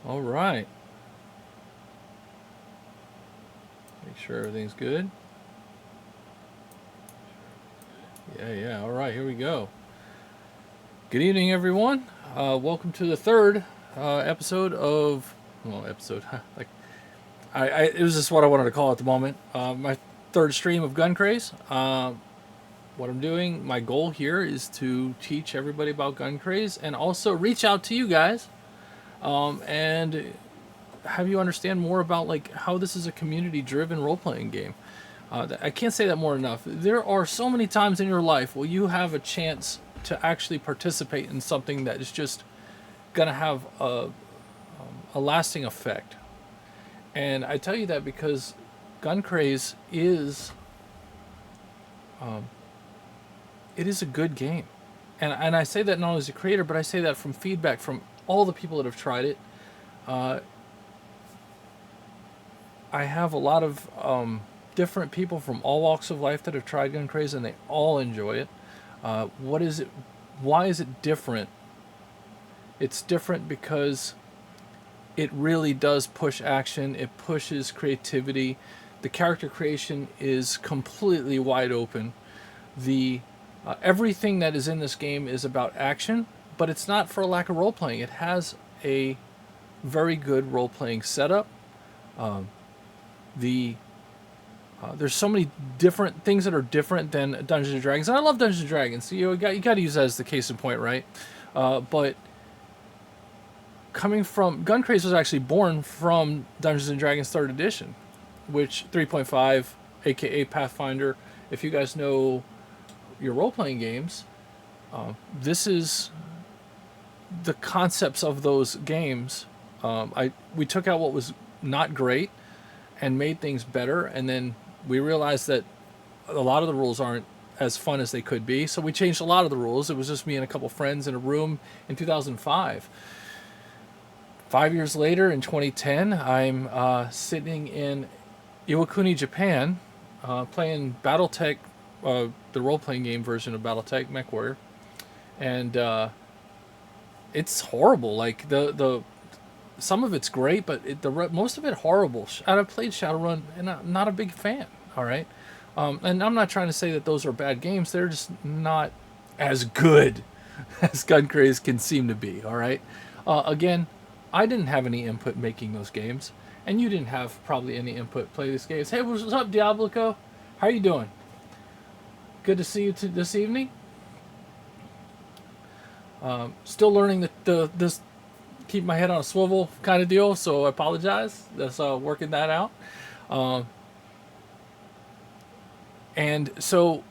All right. Make sure everything's good. Yeah. All right, here we go. Good evening, everyone. Welcome to the third episode of, episode. Like, it was just what I wanted to call it at the moment. My third stream of GunCraze. What I'm doing, my goal here is to teach everybody about GunCraze and also reach out to you guys and have you understand more about like how this is a community-driven role-playing game. I can't say that more enough. There are so many times in your life where you have a chance to actually participate in something that is just gonna have a lasting effect. And I tell you that because Gun Craze is it is a good game, and I say that not only as a creator, but I say that from feedback from all the people that have tried it. I have a lot of different people from all walks of life that have tried Gun Craze, and they all enjoy it. What is it? Why is it different? It's different because it really does push action. It pushes creativity. The character creation is completely wide open. The everything that is in this game is about action, but it's not for a lack of role playing. It has a very good role playing setup. The There's so many different things that are different than Dungeons and Dragons, and I love Dungeons and Dragons. So you got to use that as the case in point, right? But coming from Gun Craze was actually born from Dungeons and Dragons Third Edition, which 3.5, aka Pathfinder. If you guys know your role playing games, this is the concepts of those games. We took out what was not great and made things better, and then we realized that a lot of the rules aren't as fun as they could be, so we changed a lot of the rules. It was just me and a couple friends in a room in 2005. 5 years later, in 2010, I'm sitting in Iwakuni, Japan, playing BattleTech, the role-playing game version of BattleTech MechWarrior, and it's horrible. Like the some of it's great, but most of it horrible. And I've played Shadowrun, and I'm not a big fan. All right, and I'm not trying to say that those are bad games. They're just not as good as GunCraze can seem to be. All right, again, I didn't have any input making those games, and you didn't have probably any input play these games. Hey, what's up, Diabolico? How you doing? Good to see you this evening. Still learning this keep my head on a swivel kind of deal, so I apologize. That's working that out. And so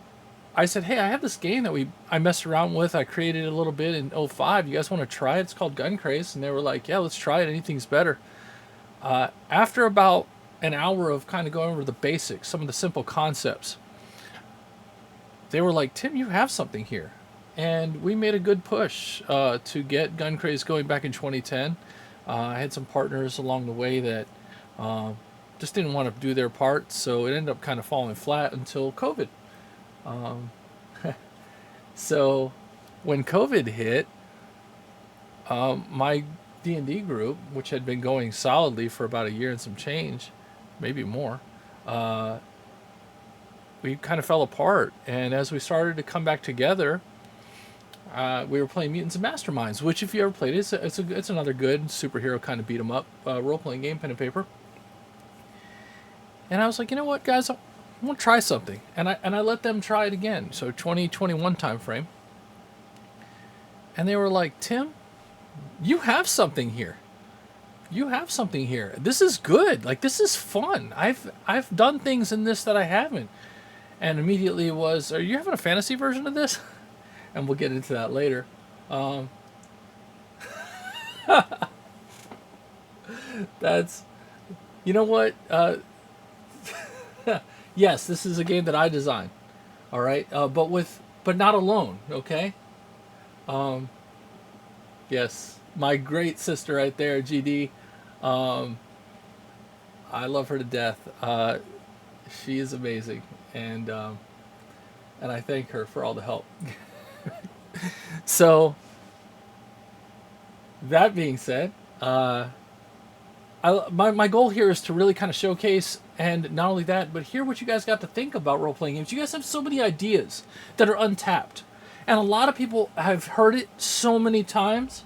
I said, hey, I have this game that I messed around with. I created a little bit in '05. You guys want to try it? It's called Gun Craze. And they were like, yeah, let's try it. Anything's better. After about an hour of kind of going over the basics, some of the simple concepts, they were like, Tim, you have something here. And we made a good push to get Gun Craze going back in 2010. I had some partners along the way that just didn't want to do their part, so it ended up kind of falling flat until COVID. So when COVID hit, my D&D group, which had been going solidly for about a year and some change, maybe more, we kind of fell apart. And as we started to come back together, we were playing Mutants and Masterminds, which, if you ever played it, it's another good superhero kind of beat 'em up role playing game, pen and paper. And I was like, you know what, guys, I want to try something, and I let them try it again. So 2021 time frame, and they were like, Tim, you have something here. You have something here. This is good. Like, this is fun. I've done things in this that I haven't. And immediately it was, are you having a fantasy version of this? And we'll get into that later. That's, you know what? Yes, this is a game that I designed. All right, but not alone. Okay. Yes, my great sister right there, GD. I love her to death. She is amazing, and I thank her for all the help. So, that being said, my goal here is to really kind of showcase, and not only that, but hear what you guys got to think about role playing games. You guys have so many ideas that are untapped, and a lot of people have heard it so many times.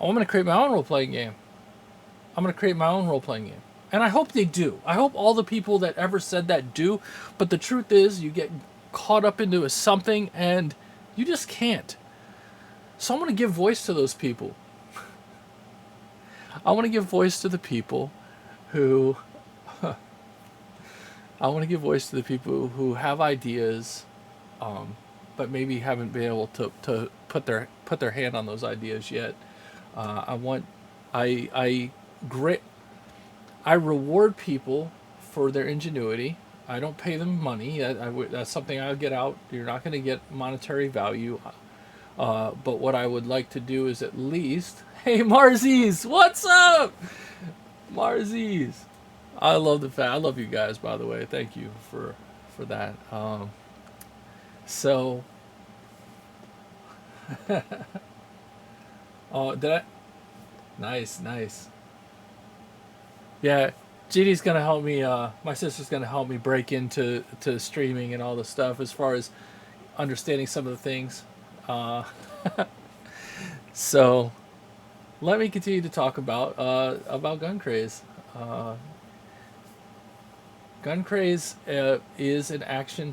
Oh, I'm going to create my own role playing game. I'm going to create my own role playing game. And I hope they do. I hope all the people that ever said that do. But the truth is, you get caught up into something and you just can't. So I want to give voice to those people. I want to give voice to the people who I want to give voice to the people who have ideas, but maybe haven't been able to put their hand on those ideas yet. I reward people for their ingenuity. I don't pay them money. That's something I'll get out. You're not going to get monetary value. But what I would like to do is at least, hey Marzies, what's up, Marzies? I love I love you guys, by the way. Thank you for that. So, oh, did I? Nice, nice. Yeah, GD's gonna help me. My sister's gonna help me break into streaming and all the stuff as far as understanding some of the things. Uh, so let me continue to talk about GunCraze. Uh, GunCraze is an action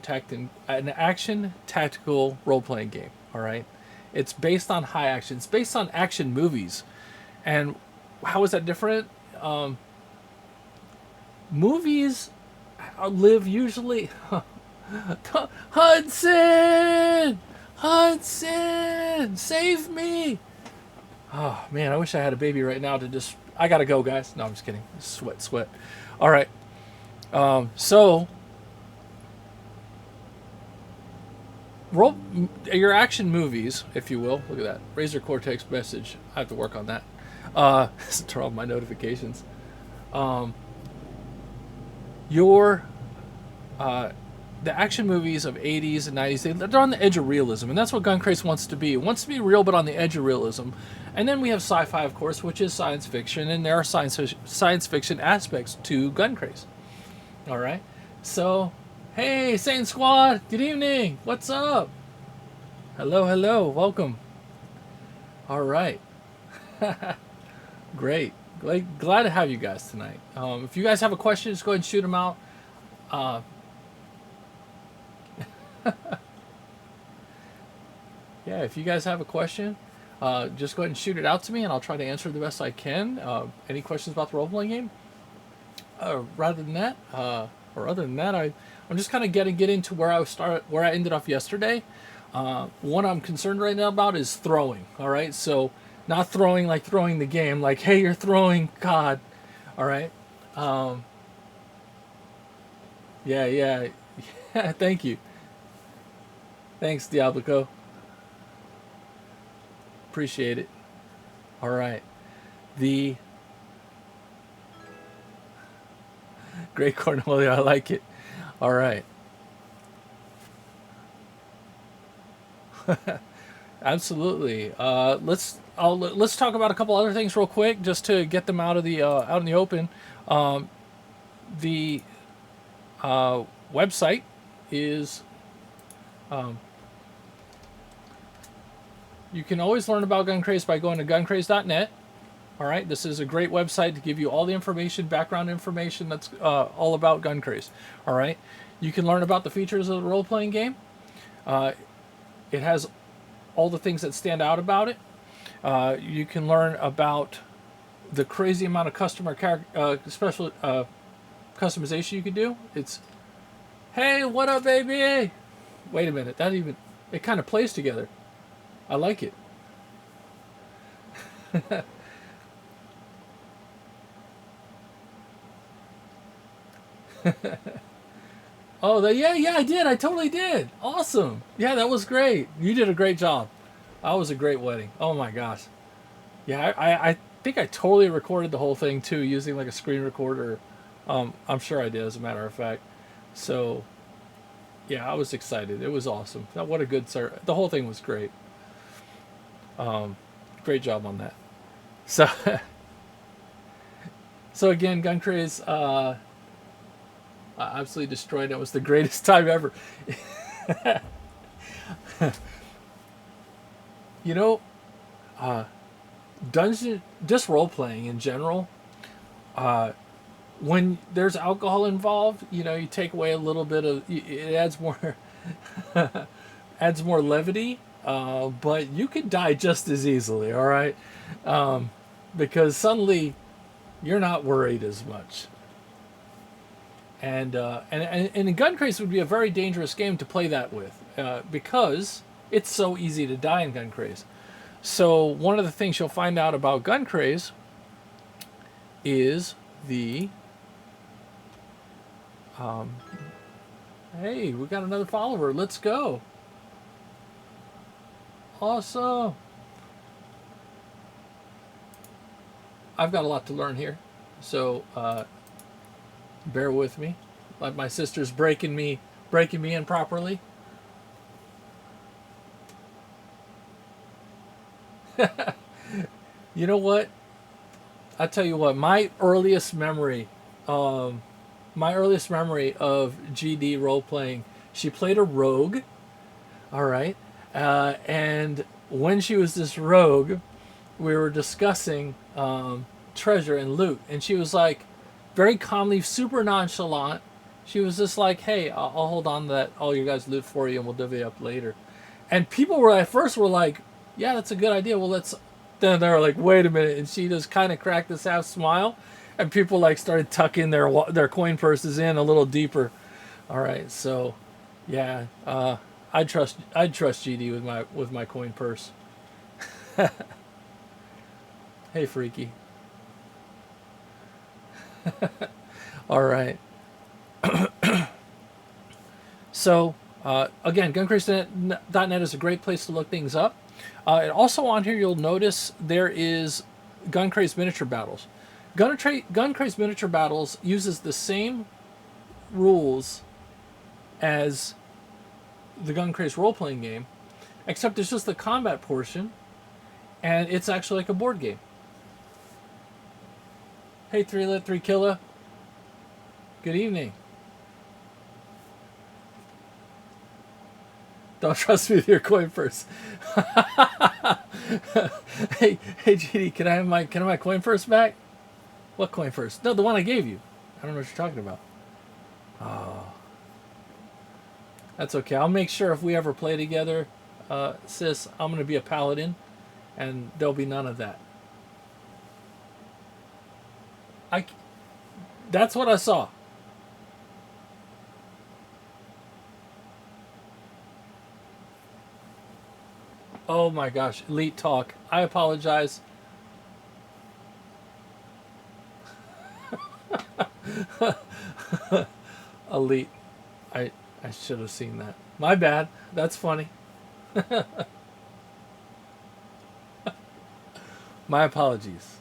tactical role playing game. All right, it's based on high action. It's based on action movies, and how is that different? Movies live usually. Hudson, Hudson, save me! Oh man, I wish I had a baby right now to just. I gotta go, guys. No, I'm just kidding. Sweat, sweat. All right. So, your action movies, if you will. Look at that Razor Cortex message. I have to work on that. Turn off my notifications. Your the action movies of 80s and 90s, they're on the edge of realism, and that's what GunCraze wants to be. It wants to be real, but on the edge of realism. And then we have sci-fi, of course, which is science fiction, and there are science fiction aspects to GunCraze. All right. So, hey, Satan Squad, good evening. What's up? Hello, hello, welcome. All right. Great. Glad to have you guys tonight. If you guys have a question, just go ahead and shoot them out. Yeah, if you guys have a question, just go ahead and shoot it out to me, and I'll try to answer the best I can. Any questions about the role-playing game? Other than that, I'm just kind of getting into where I ended up yesterday. What I'm concerned right now about is throwing. All right, so not throwing like throwing the game, like hey, you're throwing God. All right. Yeah, yeah, yeah. Thank you. Thanks, Diablico. Appreciate it. All right. The Great Cornelia, I like it. All right. Absolutely. Let's talk about a couple other things real quick, just to get them out in the open. The website is. You can always learn about GunCraze by going to guncraze.net. All right, this is a great website to give you all the information, background information that's all about GunCraze. All right, you can learn about the features of the role-playing game. It has all the things that stand out about it. You can learn about the crazy amount of special customization you can do. It's, hey, what up, baby? Wait a minute, it kind of plays together. I like it. Oh, yeah, I did. I totally did. Awesome. Yeah, that was great. You did a great job. That was a great wedding. Oh my gosh. Yeah, I think I totally recorded the whole thing too, using like a screen recorder. I'm sure I did, as a matter of fact. So, yeah, I was excited. It was awesome. What a good the whole thing was great. Great job on that. So, So again, GunCraze absolutely destroyed. It was the greatest time ever. You know, uh, dungeon just role playing in general. When there's alcohol involved, you take away a little bit of it adds more adds more levity. But you could die just as easily. All right, because suddenly you're not worried as much. And Gun Craze would be a very dangerous game to play that with because it's so easy to die in Gun Craze. So one of the things you'll find out about Gun Craze is the hey, we got another follower. Let's go. Awesome. I've got a lot to learn here, so bear with me. Like my sister's breaking me in properly. You know what? I tell you what. My earliest memory of GD role playing. She played a rogue. All right, and when she was this rogue, we were discussing treasure and loot, and she was like, very calmly, super nonchalant. She was just like, "Hey, I'll hold on to that all you guys loot for you, and we'll divvy up later." And people were at first were like, "Yeah, that's a good idea. Well, let's." Then they were like, "Wait a minute," and she just kind of cracked this half smile, and people like started tucking their coin purses in a little deeper. All right, so yeah, I'd trust GD with my coin purse. Hey, freaky. All right. So, again, GunCraze.net is a great place to look things up. And also on here, you'll notice there is GunCraze Miniature Battles. GunCraze Miniature Battles uses the same rules as the GunCraze role-playing game, except it's just the combat portion, and it's actually like a board game. Hey, 3-Lit 3 Killa. Good evening. Don't trust me with your coin purse. Hey, GD, can I have my coin purse back? What coin purse? No, the one I gave you. I don't know what you're talking about. Oh, that's okay. I'll make sure if we ever play together, sis, I'm gonna be a paladin, and there'll be none of that. I. That's what I saw. Oh my gosh, elite talk. I apologize. Elite. I should have seen that. My bad. That's funny. My apologies.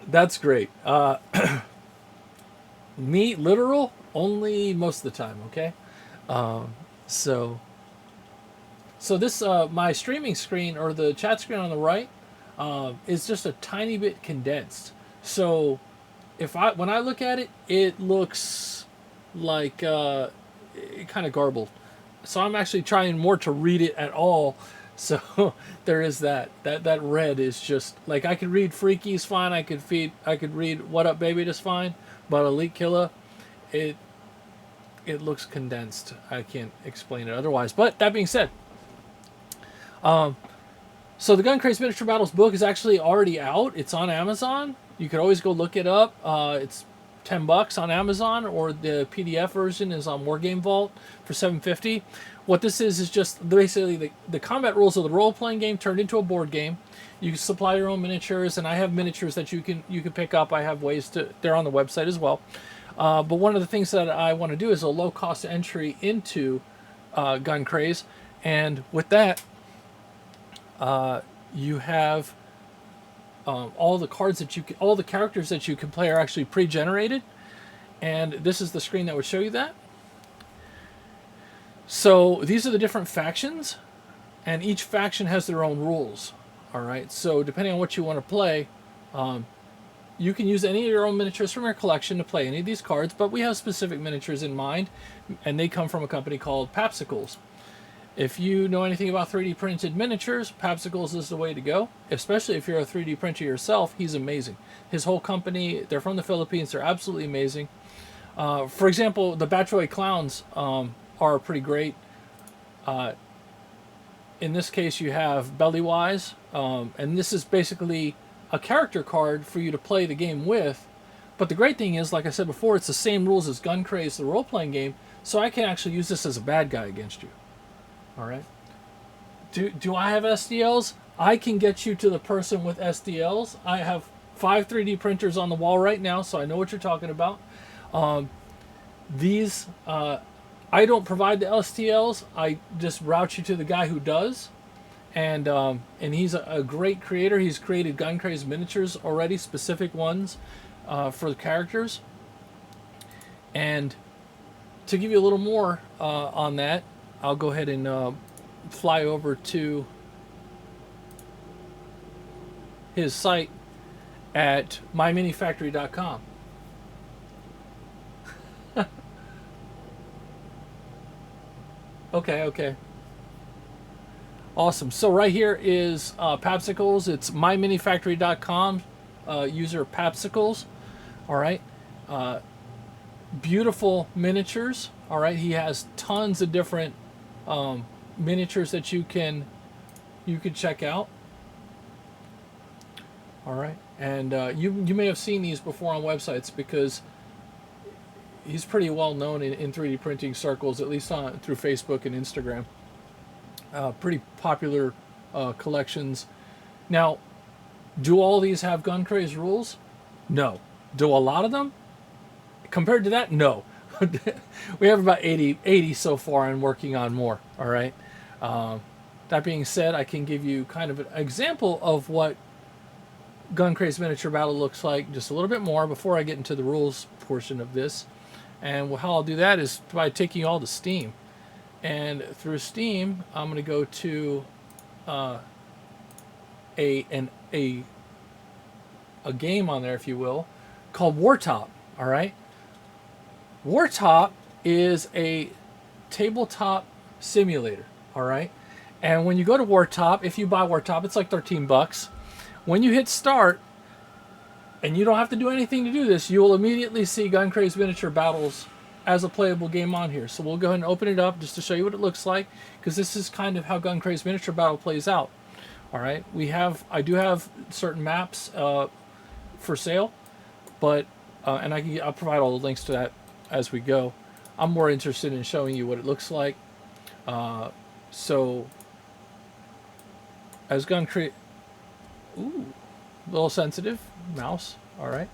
That's great. Me, literal, only most of the time, okay? So, so this, my streaming screen or the chat screen on the right, is just a tiny bit condensed. So, when I look at it, it looks like, it kind of garbled. So I'm actually trying more to read it at all. So there is that. That red is just like I could read Freaky's fine. I could read What Up Baby just fine. But Elite Killa, it it looks condensed. I can't explain it otherwise. But that being said, so the GunCraze Miniature Battles book is actually already out. It's on Amazon. You could always go look it up. It's $10 on Amazon, or the PDF version is on Wargame Vault for $7.50. What this is just basically the combat rules of the role-playing game turned into a board game. You can supply your own miniatures, and I have miniatures that you can pick up. I have ways to. They're on the website as well. But one of the things that I want to do is a low-cost entry into GunCraze, and with that, you have all the cards that all the characters that you can play are actually pre-generated, And this is the screen that would show you that. So these are the different factions, and each faction has their own rules. All right. So depending on what you want to play, you can use any of your own miniatures from your collection to play any of these cards, but we have specific miniatures in mind, and they come from a company called Papsicles. If you know anything about 3D printed miniatures, Papsicles is the way to go, especially if you're a 3D printer yourself. He's amazing. His whole company, they're from the Philippines, they're absolutely amazing. For example, the Batroy Clowns are pretty great. In this case, you have Bellywise, and this is basically a character card for you to play the game with. But the great thing is, like I said before, it's the same rules as GunCraze, the role-playing game, so I can actually use this as a bad guy against you. All right. Do I have SDLs? I can get you to the person with SDLs. I have 5 3D printers on the wall right now, so I know what you're talking about. These I don't provide the STLs. I just route you to the guy who does. And he's a great creator. He's created GunCraze miniatures already, specific ones for the characters. And to give you a little more on that, I'll go ahead and fly over to his site at myminifactory.com. Okay. Awesome. So right here is Papsicles. It's myminifactory.com. User Papsicles. All right. Beautiful miniatures. All right. He has tons of different miniatures that you can check out. All right. And you may have seen these before on websites because he's pretty well known in 3D printing circles, at least through Facebook and Instagram. Pretty popular collections. Now, do all these have GunCraze rules? No. Do a lot of them? Compared to that, no. We have about 80 so far and working on more. All right. That being said, I can give you kind of an example of what GunCraze Miniature Battle looks like just a little bit more before I get into the rules portion of this. And how I'll do that is by taking all to Steam. And through Steam, I'm going to go to a game on there, if you will, called Wartop. All right. Wartop is a tabletop simulator. All right. And when you go to Wartop, if you buy Wartop, it's like $13. When you hit start, and you don't have to do anything to do this, you will immediately see GunCraze Miniature Battles as a playable game on here. So we'll go ahead and open it up just to show you what it looks like, because this is kind of how GunCraze Miniature Battle plays out. All right, I do have certain maps for sale, but and I'll provide all the links to that as we go. I'm more interested in showing you what it looks like. So as GunCraze, ooh, a little sensitive mouse. All right.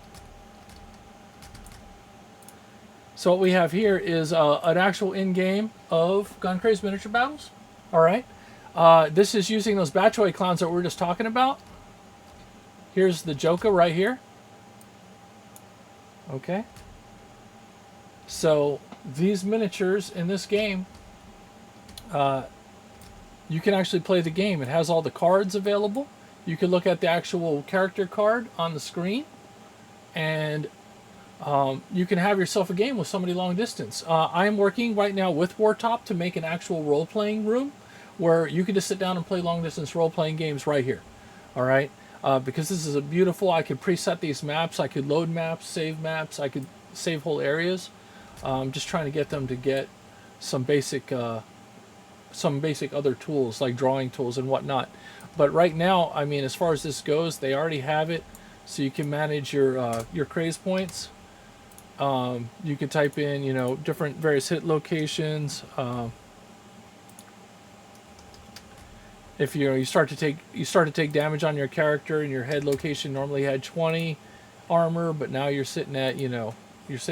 So what we have here is an actual in-game of GunCraze Miniature Battles. All right. This is using those Batroy Clowns that we were just talking about. Here's the Joker right here. Okay. So these miniatures in this game, you can actually play the game. It has all the cards available. You can look at the actual character card on the screen, and you can have yourself a game with somebody long distance. I am working right now with Wartop to make an actual role-playing room where you can just sit down and play long-distance role-playing games right here. All right, because this is a beautiful. I could preset these maps. I could load maps, save maps. I could save whole areas. Just trying to get them to get some basic other tools like drawing tools and whatnot. But right now, I mean, as far as this goes, they already have it, so you can manage your craze points. You can type in, different various hit locations. If you start to take damage on your character, and your head location normally had 20 armor, but now you're sitting at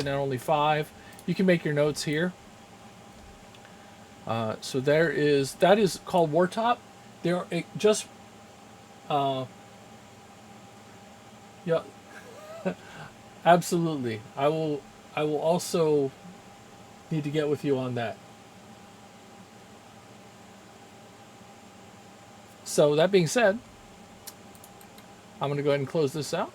only 5. You can make your notes here. So that is called Wartop. Yeah, absolutely. I will I will also need to get with you on that. So that being said, I'm going to go ahead and close this out.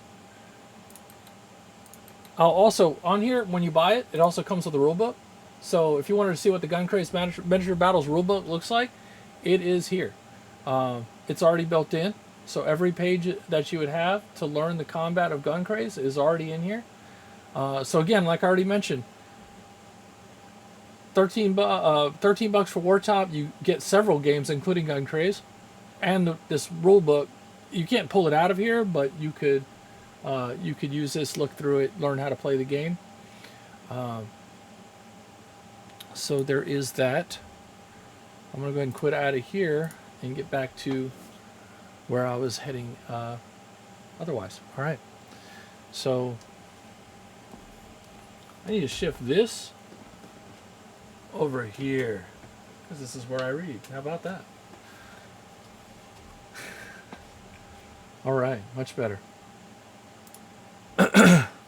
I'll also, on here, when you buy it, it also comes with a rulebook. So if you wanted to see what the GunCraze Miniature Battles rulebook looks like, it is here. It's already built in. So every page that you would have to learn the combat of GunCraze is already in here. So again, like I already mentioned, 13 bucks for Wartop. You get several games, including GunCraze, and this rule book. You can't pull it out of here, but you could use this, look through it, learn how to play the game. So there is that. I'm gonna go ahead and quit out of here and get back to where I was heading. Otherwise, all right. So I need to shift this over here because this is where I read. How about that? All right, much better.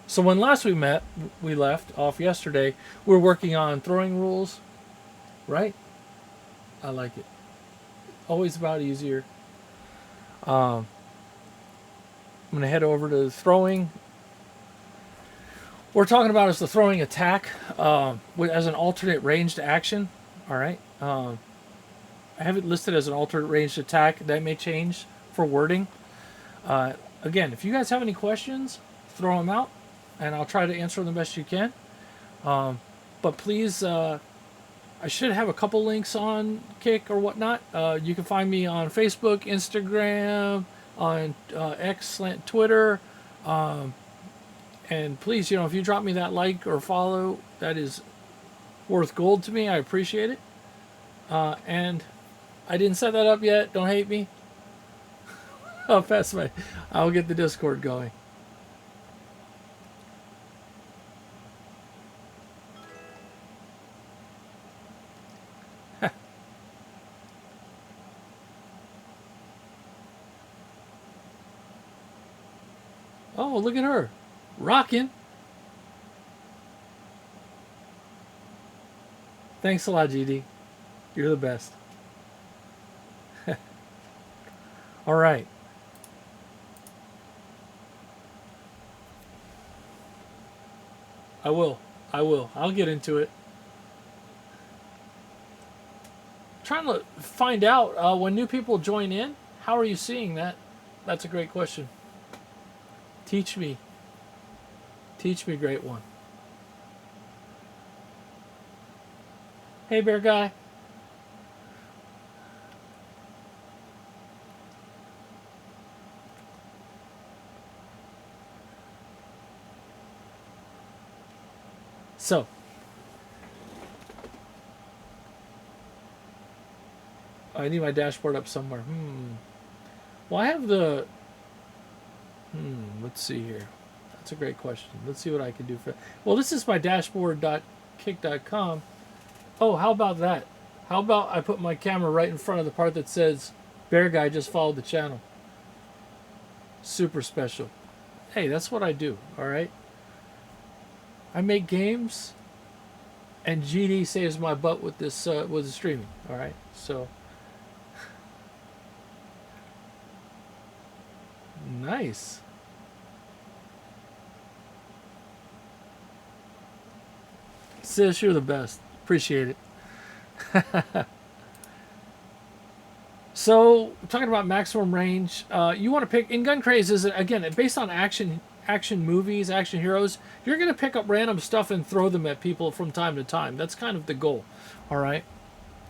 So when last we met, we left off yesterday. We're working on throwing rules, right? I like it. Always about easier. I'm going to head over to the throwing. We're talking about is the throwing attack as an alternate ranged action. All right. I have it listed as an alternate ranged attack. That may change for wording. Again, if you guys have any questions, throw them out, and I'll try to answer them the best you can. But please, I should have a couple links on Kick or whatnot. You can find me on Facebook, Instagram, on X, Twitter. And please, if you drop me that like or follow, that is worth gold to me. I appreciate it. And I didn't set that up yet. Don't hate me. I'll get the Discord going. Oh, look at her. Rocking. Thanks a lot, GD. You're the best. All right. I will. I'll get into it. Trying to find out when new people join in. How are you seeing that? That's a great question. Teach me. Teach me, great one. Hey, bear guy. So, I need my dashboard up somewhere. Well, I have the... let's see here. That's a great question. Let's see what I can do for... Well, this is my dashboard.kick.com. Oh, how about that? How about I put my camera right in front of the part that says, Bear Guy just followed the channel. Super special. Hey, that's what I do, all right? I make games, and GD saves my butt with this with the streaming. All right, so nice. Sis, you're the best. Appreciate it. So, talking about maximum range, you want to pick in GunCraze is again based on action movies, action heroes. You're going to pick up random stuff and throw them at people from time to time. That's kind of the goal. All right.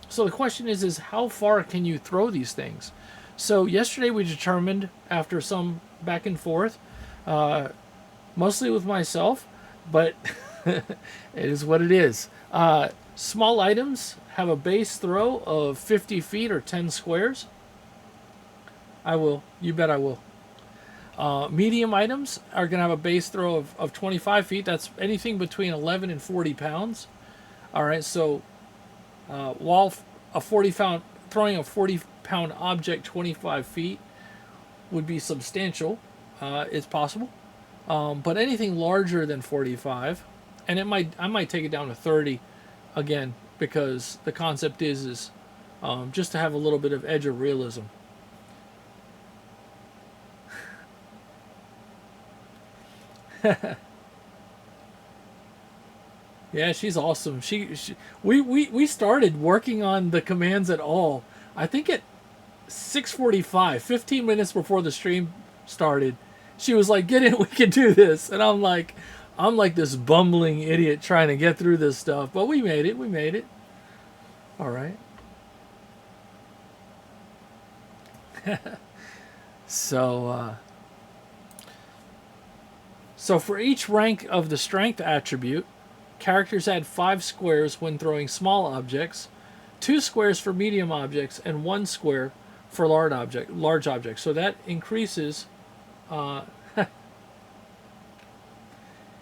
So the question is how far can you throw these things? So yesterday we determined after some back and forth, mostly with myself, but it is what it is. Small items have a base throw of 50 feet or 10 squares. I will. You bet I will. Medium items are going to have a base throw of 25 feet. That's anything between 11 and 40 pounds. All right, so while throwing a 40-pound object 25 feet would be substantial, it's possible. But anything larger than 45, And I might take it down to 30 again, because the concept is just to have a little bit of edge of realism. Yeah, she's awesome. We started working on the commands at all, I think at 6:45, 15 minutes before the stream started. She was like, "Get in, we can do this." And I'm like this bumbling idiot trying to get through this stuff, but we made it. We made it. All right. So so for each rank of the strength attribute, characters add 5 squares when throwing small objects, 2 squares for medium objects, and 1 square for large objects. So that increases. Uh,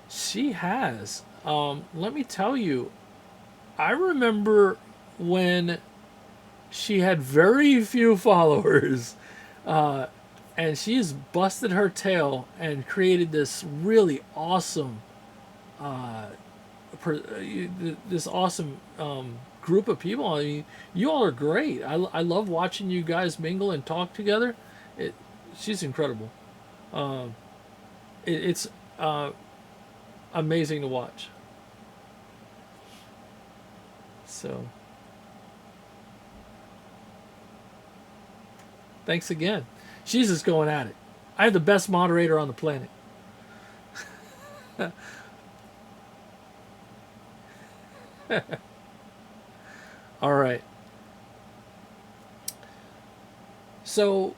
she has. Let me tell you, I remember when she had very few followers, and she's busted her tail and created this really awesome, this awesome group of people. I mean, you all are great. I love watching you guys mingle and talk together. She's incredible. It's amazing to watch. So, thanks again. She's just going at it. I have the best moderator on the planet. All right. So,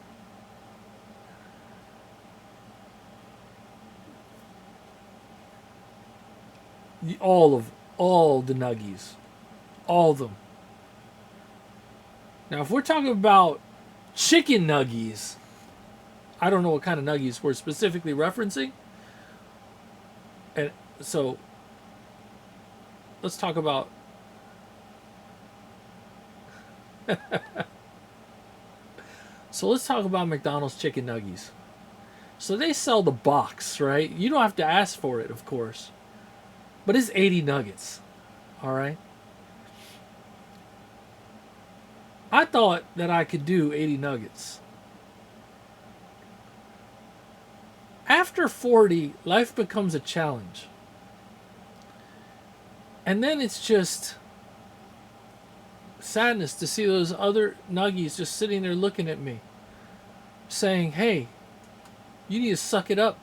all the nuggies, all of them. Now, if we're talking about chicken nuggies, I don't know what kind of nuggies we're specifically referencing. And so let's talk about McDonald's chicken nuggies. So they sell the box, right? You don't have to ask for it, of course. But it's 80 nuggets. All right? I thought that I could do 80 nuggets. After 40, life becomes a challenge. And then it's just sadness to see those other nuggies just sitting there looking at me, saying, "Hey, you need to suck it up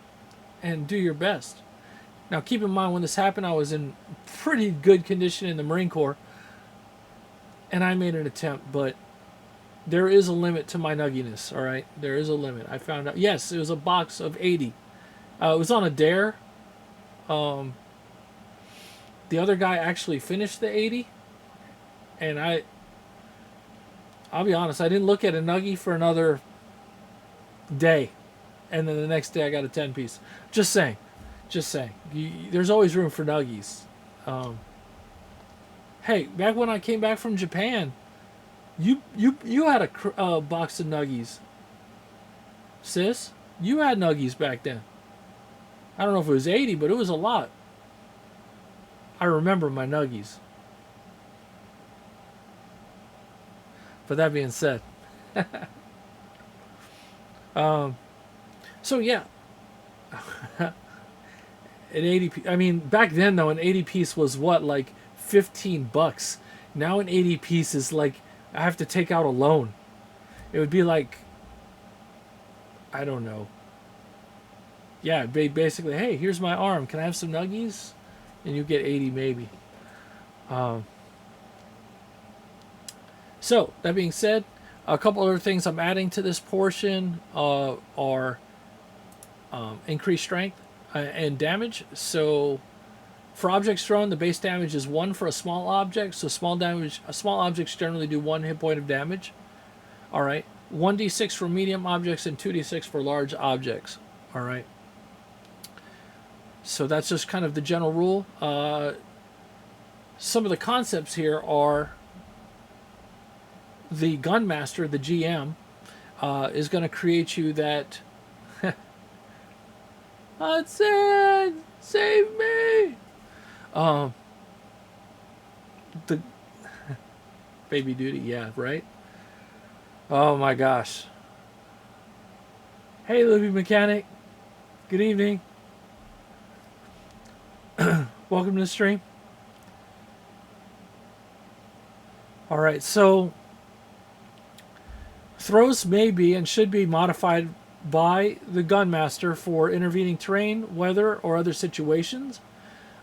and do your best." Now, keep in mind, when this happened, I was in pretty good condition in the Marine Corps, and I made an attempt, but there is a limit to my nugginess, all right? There is a limit. I found out. Yes, it was a box of 80. It was on a dare. The other guy actually finished the 80, and I'll be honest, I didn't look at a nuggie for another day, and then the next day I got a 10-piece. Just saying. There's always room for nuggies. Hey, back when I came back from Japan, you had a box of nuggies, sis. You had nuggies back then. I don't know if it was 80, but it was a lot. I remember my nuggies. But that being said, so yeah, an 80. I mean, back then though, an 80 piece was what, like $15. Now an 80 piece is like I have to take out a loan. It would be like, I don't know. Yeah, basically, hey, here's my arm. Can I have some nuggies? And you get 80 maybe. So, that being said, a couple other things I'm adding to this portion are increased strength and damage. So, for objects thrown, the base damage is 1 for a small object. So, small objects generally do 1 hit point of damage. All right. 1d6 for medium objects and 2d6 for large objects. All right. So that's just kind of the general rule. Some of the concepts here are the gun master, the GM, is going to create you that Hudson, save me. Um, the baby duty, yeah, right. Oh my gosh. Hey, Loopy Mechanic. Good evening. Welcome to the stream. All right, so throws may be and should be modified by the gunmaster for intervening terrain, weather, or other situations.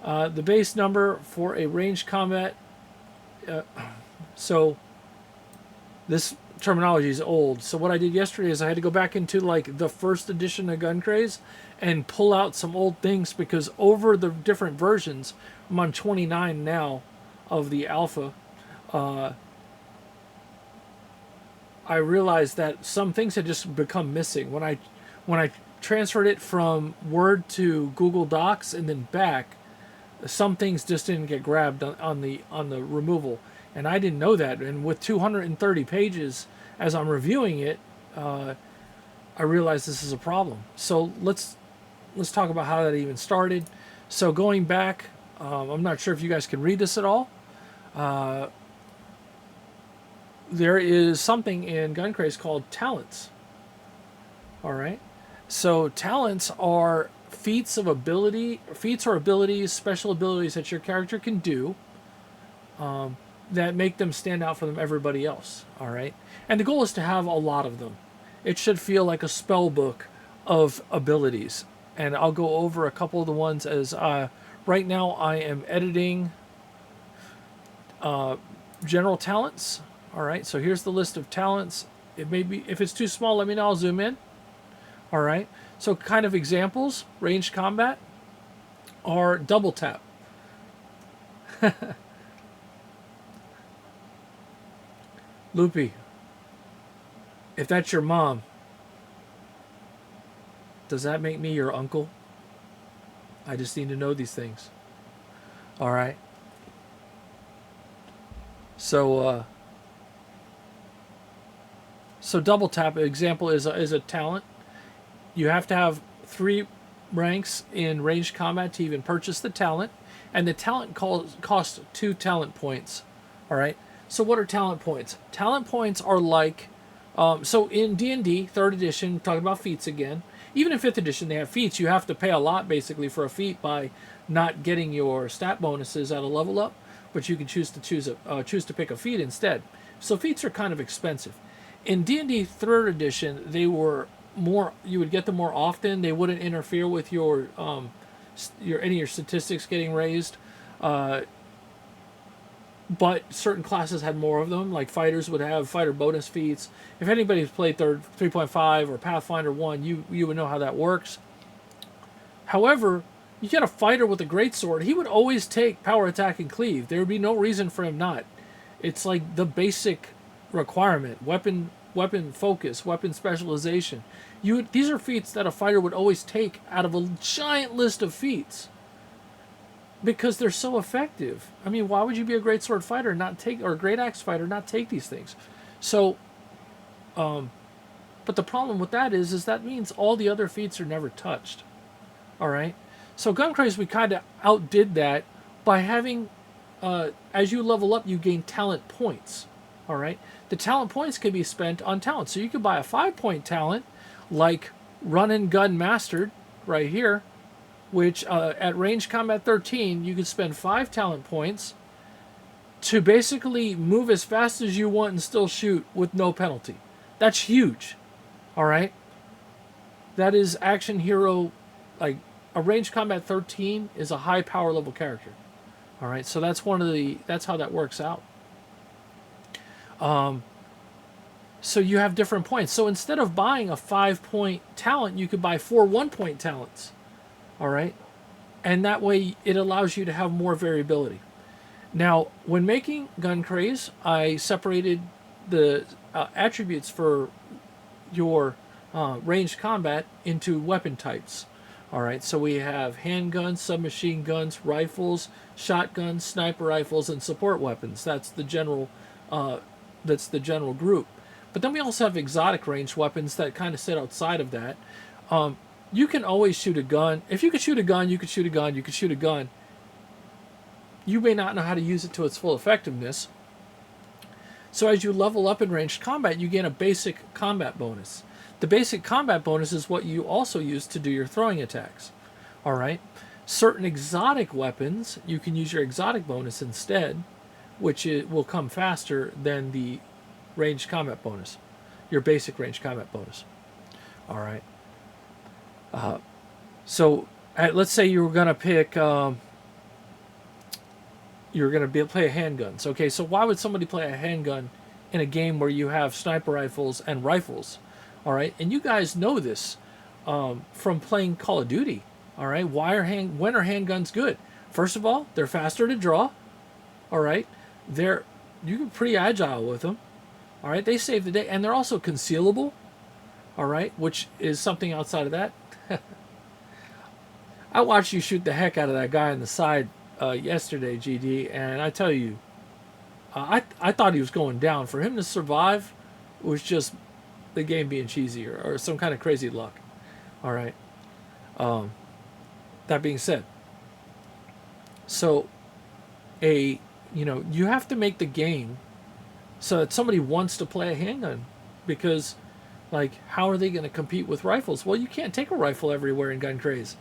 The base number for a ranged combat. Uh, so this terminology is old. So what I did yesterday is I had to go back into like the first edition of GunCraze and pull out some old things because over the different versions, I'm on 29 now of the alpha. Uh, I realized that some things had just become missing when I transferred it from Word to Google Docs and then back. Some things just didn't get grabbed on the removal, and I didn't know that. And with 230 pages, as I'm reviewing it, I realized this is a problem. So let's talk about how that even started. So going back, I'm not sure if you guys can read this at all. There is something in GunCraze called talents. All right. So talents are feats of ability, feats or abilities, special abilities that your character can do that make them stand out from everybody else. All right. And the goal is to have a lot of them. It should feel like a spell book of abilities. And I'll go over a couple of the ones as right now I am editing general talents. All right, so here's the list of talents. It may be, if it's too small, let me know. I'll zoom in. All right, so kind of examples, ranged combat, are double tap. Loopy, if that's your mom, does that make me your uncle? I just need to know these things. All right. So double tap example is a talent. You have to have 3 ranks in ranged combat to even purchase the talent, and the talent costs 2 talent points. All right. So what are talent points? Talent points are like, so in D&D 3rd edition, talking about feats again. Even in 5th edition, they have feats. You have to pay a lot basically for a feat by not getting your stat bonuses at a level up, but you can choose to pick a feat instead. So feats are kind of expensive. In D&D 3rd edition, they were more. You would get them more often. They wouldn't interfere with your any of your statistics getting raised. But certain classes had more of them. Like fighters would have fighter bonus feats. If anybody's played 3.5 or Pathfinder 1, you would know how that works. However, you get a fighter with a greatsword, he would always take power attack and cleave. There would be no reason for him not. It's like the basic requirement. Weapon focus, weapon specialization. These are feats that a fighter would always take out of a giant list of feats. Because they're so effective. I mean, why would you be a great sword fighter and not take, or a great axe fighter and not take these things? So, but the problem with that is that means all the other feats are never touched. All right. So GunCraze, we kind of outdid that by having, as you level up, you gain talent points. All right. The talent points can be spent on talent. So you could buy a 5-point talent, like Run and Gun Mastered, right here, which at Range Combat 13, you could spend 5 talent points to basically move as fast as you want and still shoot with no penalty. That's huge. All right? That is action hero, like a Range Combat 13 is a high power level character. All right? So that's that's how that works out. So you have different points. So instead of buying a 5-point talent, you could buy 4 1-point talents. All right. And that way it allows you to have more variability. Now, when making GunCraze, I separated the attributes for your ranged combat into weapon types. All right. So we have handguns, submachine guns, rifles, shotguns, sniper rifles, and support weapons. That's the general group. But then we also have exotic ranged weapons that kind of sit outside of that. You can always shoot a gun. If you could shoot a gun, you could shoot a gun, you could shoot a gun. you may not know how to use it to its full effectiveness. So as you level up in ranged combat, you gain a basic combat bonus. The basic combat bonus is what you also use to do your throwing attacks. All right. Certain exotic weapons, you can use your exotic bonus instead, which will come faster than the ranged combat bonus, your basic ranged combat bonus. All right. So let's say you were going to pick, you're going to play a handguns. Okay, so why would somebody play a handgun in a game where you have sniper rifles and rifles? All right, and you guys know this from playing Call of Duty. All right, when are handguns good? First of all, they're faster to draw. All right, you're pretty agile with them. All right, they save the day, and they're also concealable. All right, which is something outside of that. I watched you shoot the heck out of that guy on the side yesterday, GD, and I tell you, I thought he was going down. For him to survive was just the game being cheesy or some kind of crazy luck. All right. That being said, so you have to make the game so that somebody wants to play a handgun, because like, how are they going to compete with rifles? Well, you can't take a rifle everywhere in GunCraze.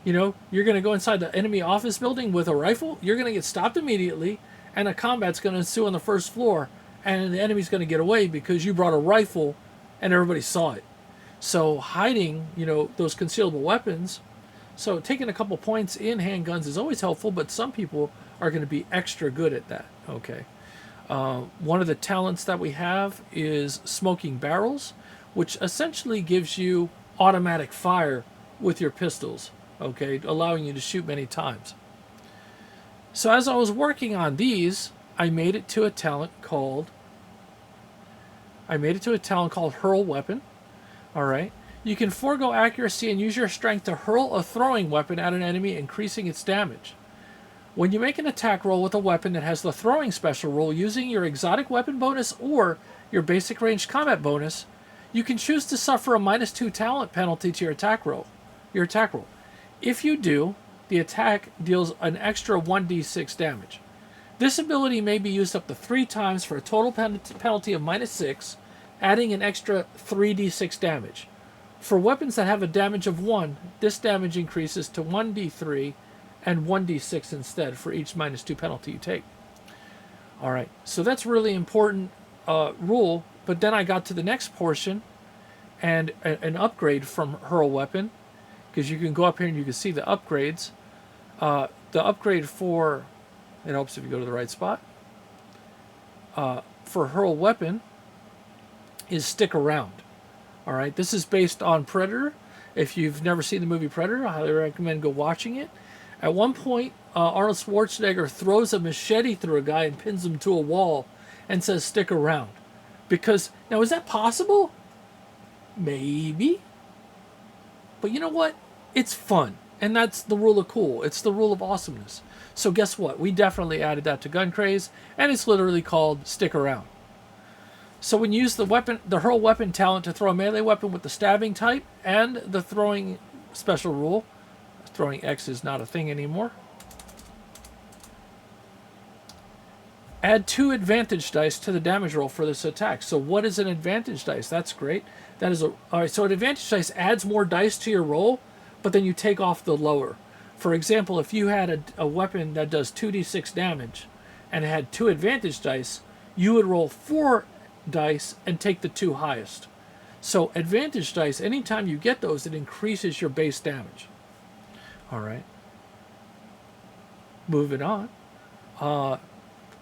You're going to go inside the enemy office building with a rifle, you're going to get stopped immediately, and a combat's going to ensue on the first floor, and the enemy's going to get away because you brought a rifle and everybody saw it. So hiding, those concealable weapons, so taking a couple points in handguns is always helpful, but some people are going to be extra good at that. Okay. One of the talents that we have is smoking barrels, which essentially gives you automatic fire with your pistols, okay, allowing you to shoot many times. So as I was working on these, I made it to a talent called Hurl Weapon. All right. You can forego accuracy and use your strength to hurl a throwing weapon at an enemy, increasing its damage. When you make an attack roll with a weapon that has the throwing special roll using your exotic weapon bonus or your basic ranged combat bonus, you can choose to suffer a -2 talent penalty to your attack roll. If you do, the attack deals an extra 1d6 damage. This ability may be used up to 3 times for a total penalty of -6, adding an extra 3d6 damage. For weapons that have a damage of 1, this damage increases to 1d3 and 1d6 instead for each -2 penalty you take. All right, so that's really important rule. But then I got to the next portion and an upgrade from Hurl Weapon, because you can go up here and you can see the upgrades. The upgrade for, it helps if you go to the right spot, for Hurl Weapon is Stick Around. All right, this is based on Predator. If you've never seen the movie Predator, I highly recommend go watching it. At one point, Arnold Schwarzenegger throws a machete through a guy and pins him to a wall and says, "Stick around." Because, now is that possible? Maybe. But you know what? It's fun. And that's the rule of cool. It's the rule of awesomeness. So guess what? We definitely added that to GunCraze, and it's literally called Stick Around. So when you use the Hurl Weapon talent to throw a melee weapon with the stabbing type and the throwing special rule, throwing X is not a thing anymore. Add 2 advantage dice to the damage roll for this attack. So what is an advantage dice? That's great. All right, so an advantage dice adds more dice to your roll, but then you take off the lower. For example, if you had a weapon that does 2d6 damage and it had 2 advantage dice, you would roll 4 dice and take the 2 highest. So advantage dice, anytime you get those, it increases your base damage. All right. Moving on.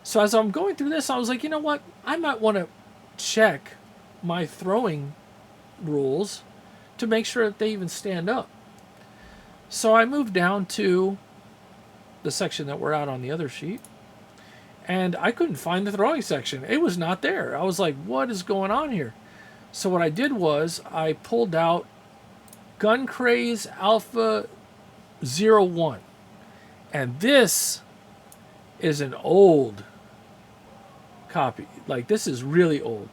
So as I'm going through this, I was like, you know what? I might want to check my throwing rules to make sure that they even stand up. So I moved down to the section that we're at on the other sheet, and I couldn't find the throwing section. It was not there. I was like, what is going on here? So what I did was I pulled out GunCraze Alpha 01. And this is an old copy. Like, this is really old.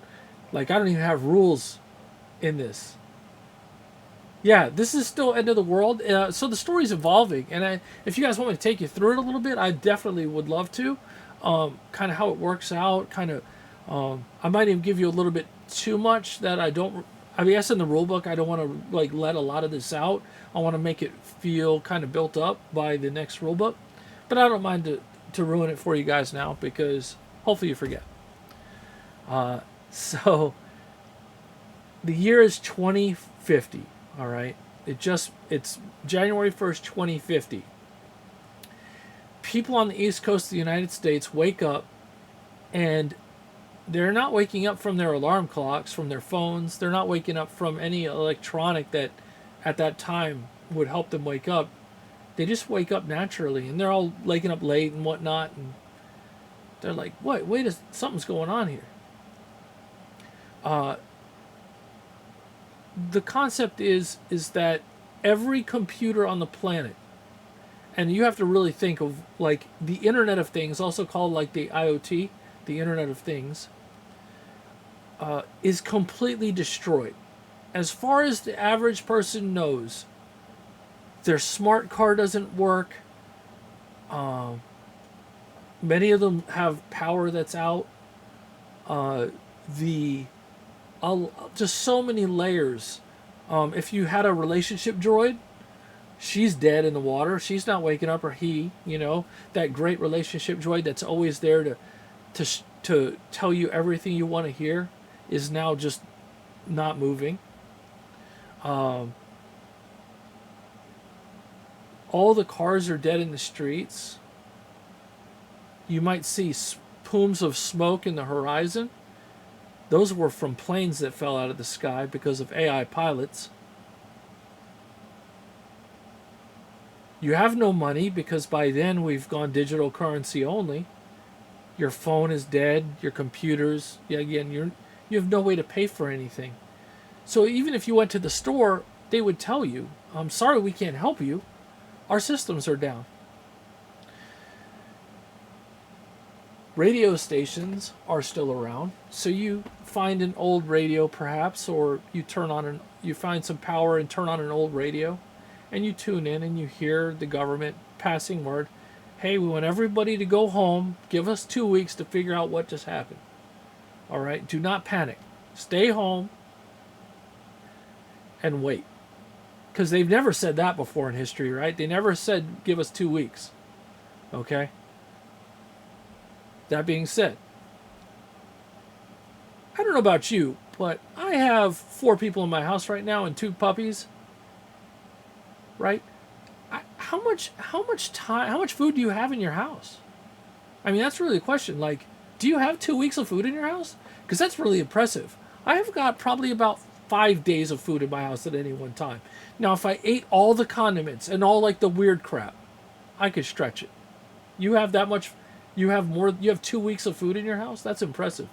Like, I don't even have rules in this. Yeah, this is still end of the world. So the story's evolving, and if you guys want me to take you through it a little bit, I definitely would love to. Kind of how it works out. I might even give you a little bit too much that I don't. I mean, that's in the rule book. I don't want to like let a lot of this out. I want to make it feel kind of built up by the next rule book, but I don't mind to ruin it for you guys now because hopefully you forget. So the year is 2050. All right. It's January 1st, 2050. People on the East Coast of the United States wake up, and they're not waking up from their alarm clocks, from their phones. They're not waking up from any electronic that at that time would help them wake up. They just wake up naturally, and they're all waking up late and whatnot, and they're like, "What? Wait, something's going on here." Uh, the concept is that every computer on the planet, and you have to really think of like the Internet of Things, also called like the IoT, the Internet of Things, is completely destroyed. As far as the average person knows, their smart car doesn't work. Many of them have power that's out. The just so many layers. If you had a relationship droid, she's dead in the water. She's not waking up, or he. That great relationship droid that's always there to tell you everything you want to hear is now just not moving. All the cars are dead in the streets. You might see plumes of smoke in the horizon. Those were from planes that fell out of the sky because of AI pilots. You have no money because by then we've gone digital currency only. Your phone is dead. Your computers, again, you have no way to pay for anything. So even if you went to the store, they would tell you, "I'm sorry, we can't help you. Our systems are down." Radio stations are still around, so you find an old radio perhaps, or you find some power and turn on an old radio, and you tune in and you hear the government passing word, "Hey, we want everybody to go home. Give us 2 weeks to figure out what just happened. All right, do not panic. Stay home and wait." Because they've never said that before in history, right? They never said, "Give us 2 weeks." Okay? That being said, I don't know about you, but I have 4 people in my house right now and 2 puppies, right? How much food do you have in your house? I mean, that's really a question. Like, do you have 2 weeks of food in your house? Because that's really impressive. I have got probably about 5 days of food in my house at any one time. Now, if I ate all the condiments and all like the weird crap, I could stretch it. You have that much. You have 2 weeks of food in your house? That's impressive.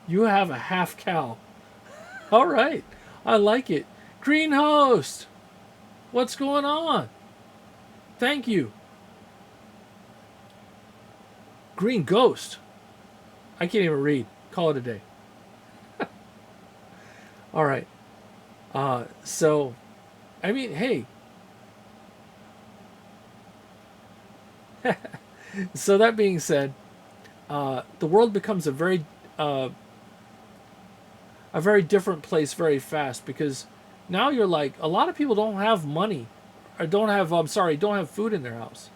You have a half cow. All right. I like it. Green Host. What's going on? Thank you. Green Ghost. I can't even read. Call it a day. All right. So, I mean, hey. So that being said, the world becomes a very different place very fast, because now you're like, a lot of people don't have money, or don't have food in their house.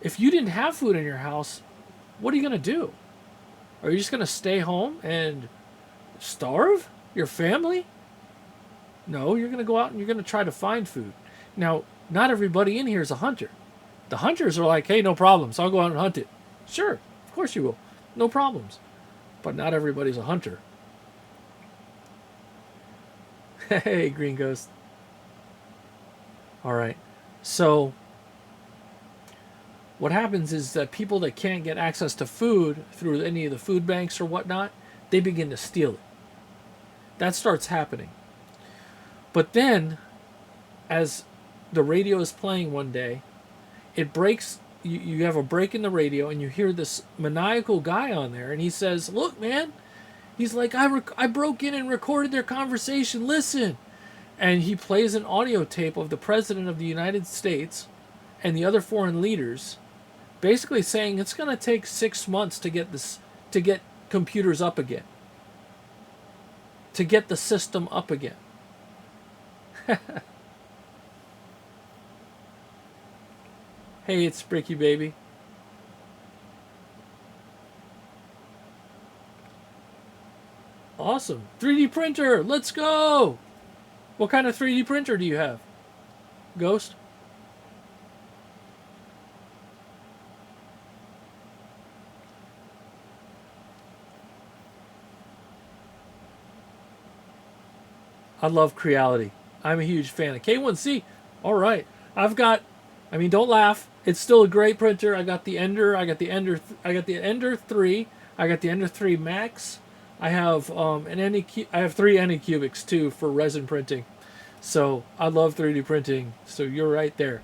If you didn't have food in your house, what are you going to do? Are you just going to stay home and starve your family? No, you're going to go out and you're going to try to find food. Now, not everybody in here is a hunter. The hunters are like, "Hey, no problems. I'll go out and hunt it." Sure, of course you will. No problems. But not everybody's a hunter. Hey, Green Ghost. All right. So, what happens is that people that can't get access to food through any of the food banks or whatnot, they begin to steal it. That starts happening. But then, as the radio is playing one day, it breaks. You have a break in the radio, and you hear this maniacal guy on there, and he says, "Look, man," he's like, I broke in and recorded their conversation. Listen, and he plays an audio tape of the president of the United States and the other foreign leaders, basically saying it's going to take 6 months to get computers up again, to get the system up again. Hey, it's Bricky Baby. Awesome. 3D printer, let's go! What kind of 3D printer do you have? Ghost? I love Creality. I'm a huge fan of K1C. All right. Don't laugh. It's still a great printer. I got the Ender. I got the Ender 3. I got the Ender 3 Max. I have I have 3 Anycubics too for resin printing. So I love 3D printing. So you're right there.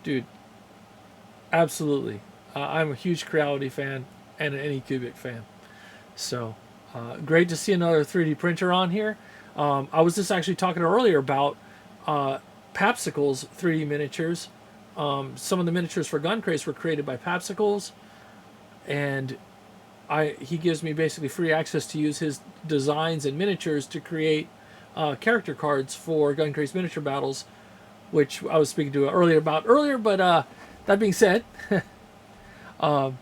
Dude, absolutely. I'm a huge Creality fan and an Anycubic fan. So great to see another 3D printer on here. I was just actually talking earlier about Papsicle's 3D miniatures. Some of the miniatures for GunCraze were created by Papsicles, and he gives me basically free access to use his designs and miniatures to create character cards for GunCraze miniature battles, which I was speaking to earlier. But that being said, get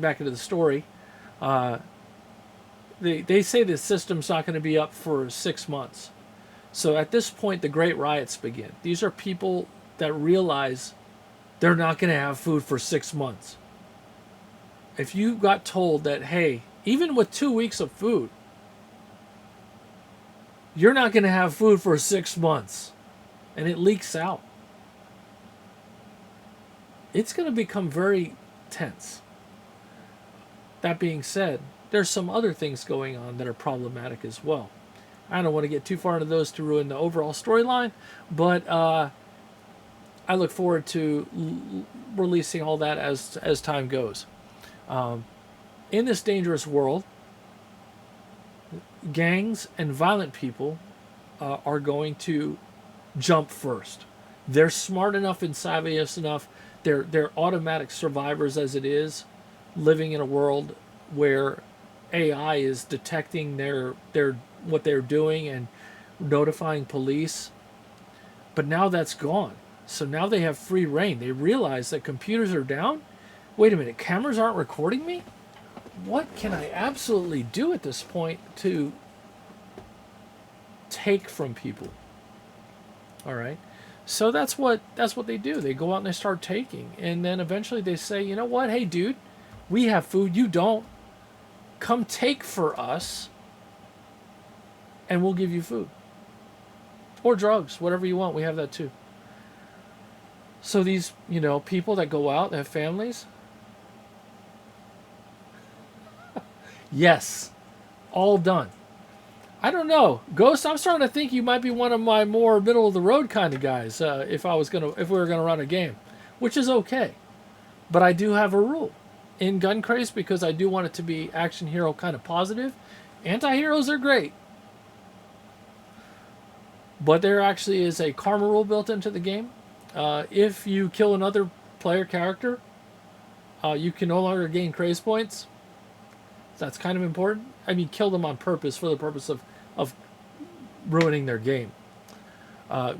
back into the story. They say the system's not going to be up for 6 months. So at this point, the Great Riots begin. These are people that realize they're not going to have food for 6 months. If you got told that, hey, even with 2 weeks of food, you're not going to have food for 6 months, and it leaks out, it's going to become very tense. That being said, there's some other things going on that are problematic as well. I don't want to get too far into those to ruin the overall storyline, but I look forward to releasing all that as time goes. In this dangerous world, gangs and violent people are going to jump first. They're smart enough and savviest enough. They're automatic survivors as it is, living in a world where AI is detecting what they're doing and notifying police. But now that's gone. So now they have free reign. They realize that computers are down. Wait a minute, cameras aren't recording me? What can I absolutely do at this point to take from people? All right. So that's what they do. They go out and they start taking. And then eventually they say, you know what? Hey, dude, we have food. You don't. Come take for us, and we'll give you food. Or drugs, whatever you want. We have that too. So these, people that go out, that have families. Yes. All done. I don't know. Ghost, I'm starting to think you might be one of my more middle of the road kind of guys, if we were gonna run a game. Which is okay. But I do have a rule in GunCraze, because I do want it to be action hero kind of positive. Anti-heroes are great. But there actually is a karma rule built into the game. If you kill another player character, you can no longer gain craze points. That's kind of important. I mean, kill them on purpose for the purpose of ruining their game,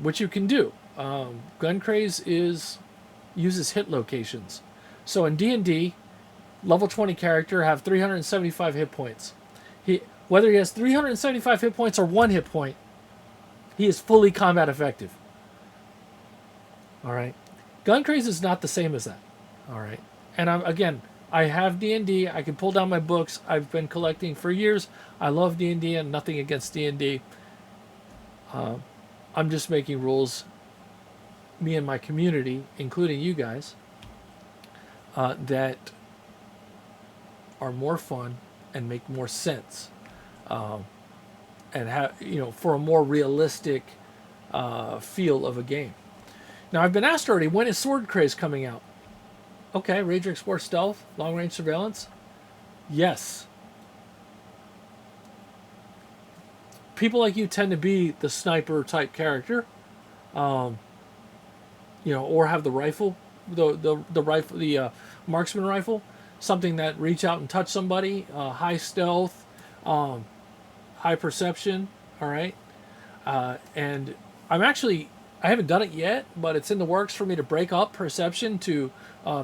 which you can do. GunCraze uses hit locations. So in D&D, level 20 character have 375 hit points. Whether he has 375 hit points or 1 hit point, he is fully combat effective. All right. GunCraze is not the same as that. All right. And I have D&D. I can pull down my books. I've been collecting for years. I love D&D and nothing against D&D. I'm just making rules, me and my community, including you guys, that are more fun and make more sense, and have for a more realistic feel of a game. Now I've been asked already, when is Sword Craze coming out? Okay, Ranger Explore Stealth, long range surveillance. Yes, people like you tend to be the sniper type character, or have the rifle, the rifle, the marksman rifle, something that reach out and touch somebody, high stealth, high perception. All right, and I haven't done it yet, but it's in the works for me to break up perception to